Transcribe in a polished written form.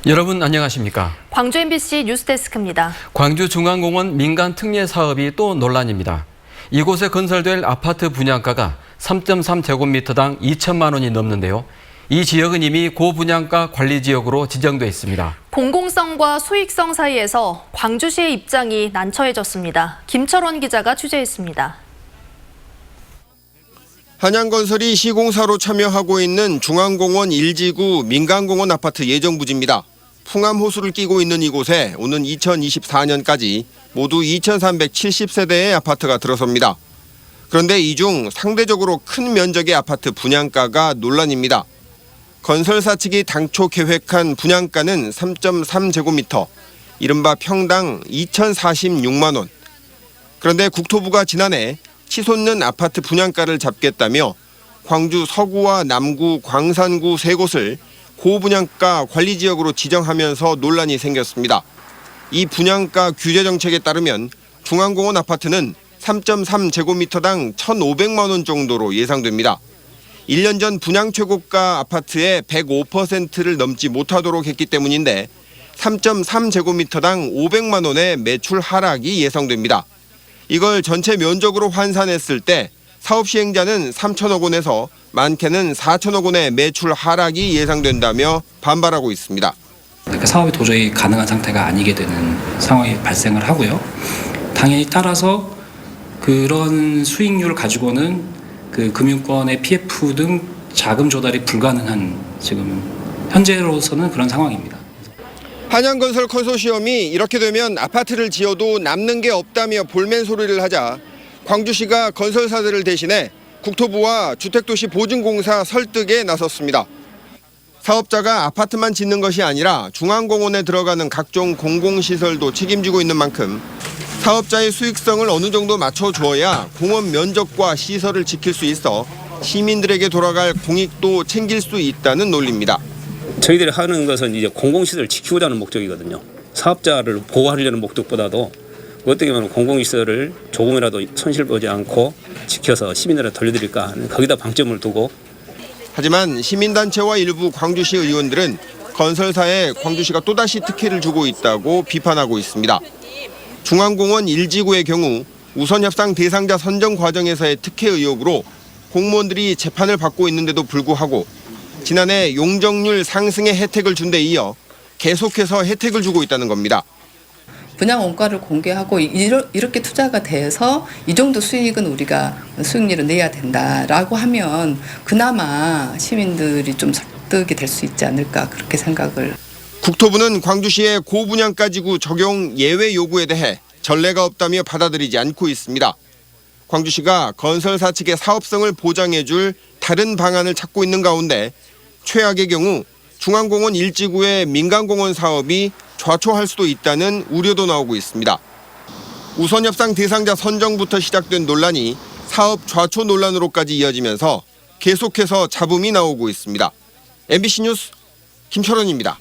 여러분 안녕하십니까? 광주 MBC 뉴스데스크입니다. 광주중앙공원 민간 특례 사업이 또 논란입니다. 이곳에 건설될 아파트 분양가가 3.3제곱미터당 2천만 원이 넘는데요. 이 지역은 이미 고분양가 관리지역으로 지정돼 있습니다. 공공성과 수익성 사이에서 광주시의 입장이 난처해졌습니다. 김철원 기자가 취재했습니다. 한양건설이 시공사로 참여하고 있는 중앙공원 1지구 민간공원 아파트 예정부지입니다. 풍암호수를 끼고 있는 이곳에 오는 2024년까지 모두 2,370세대의 아파트가 들어섭니다. 그런데 이 중 상대적으로 큰 면적의 아파트 분양가가 논란입니다. 건설사 측이 당초 계획한 분양가는 3.3제곱미터, 이른바 평당 2,046만 원. 그런데 국토부가 지난해 치솟는 아파트 분양가를 잡겠다며 광주 서구와 남구, 광산구 세 곳을 고분양가 관리지역으로 지정하면서 논란이 생겼습니다. 이 분양가 규제 정책에 따르면 중앙공원 아파트는 3.3제곱미터당 1,500만 원 정도로 예상됩니다. 1년 전 분양 최고가 아파트의 105%를 넘지 못하도록 했기 때문인데 3.3제곱미터당 500만 원의 매출 하락이 예상됩니다. 이걸 전체 면적으로 환산했을 때 사업 시행자는 3천억 원에서 많게는 4천억 원의 매출 하락이 예상된다며 반발하고 있습니다. 사업이 도저히 가능한 상태가 아니게 되는 상황이 발생을 하고요. 당연히 따라서 그런 수익률을 가지고는 그 금융권의 PF 등 자금 조달이 불가능한 지금 현재로서는 그런 상황입니다. 한양건설 컨소시엄이 이렇게 되면 아파트를 지어도 남는 게 없다며 볼멘 소리를 하자 광주시가 건설사들을 대신해 국토부와 주택도시보증공사 설득에 나섰습니다. 사업자가 아파트만 짓는 것이 아니라 중앙공원에 들어가는 각종 공공시설도 책임지고 있는 만큼 사업자의 수익성을 어느 정도 맞춰주어야 공원 면적과 시설을 지킬 수 있어 시민들에게 돌아갈 공익도 챙길 수 있다는 논리입니다. 저희들이 하는 것은 이제 공공시설을 지키고자 하는 목적이거든요. 사업자를 보호하려는 목적보다도 어떻게 보면 공공시설을 조금이라도 손실 보지 않고 지켜서 시민들한테 돌려드릴까 하는 거기다 방점을 두고. 하지만 시민단체와 일부 광주시 의원들은 건설사에 광주시가 또다시 특혜를 주고 있다고 비판하고 있습니다. 중앙공원 1지구의 경우 우선협상 대상자 선정 과정에서의 특혜 의혹으로 공무원들이 재판을 받고 있는데도 불구하고 지난해 용적률 상승의 혜택을 준 데 이어 계속해서 혜택을 주고 있다는 겁니다. 분양 원가를 공개하고 이렇게 투자가 돼서 이 정도 수익은 우리가 수익률을 내야 된다라고 하면 그나마 시민들이 좀 설득이 될 수 있지 않을까 그렇게 생각을. 국토부는 광주시의 고분양가 지구 적용 예외 요구에 대해 전례가 없다며 받아들이지 않고 있습니다. 광주시가 건설사 측의 사업성을 보장해 줄 다른 방안을 찾고 있는 가운데 최악의 경우 중앙공원 1지구의 민간공원 사업이 좌초할 수도 있다는 우려도 나오고 있습니다. 우선협상 대상자 선정부터 시작된 논란이 사업 좌초 논란으로까지 이어지면서 계속해서 잡음이 나오고 있습니다. MBC 뉴스 김철원입니다.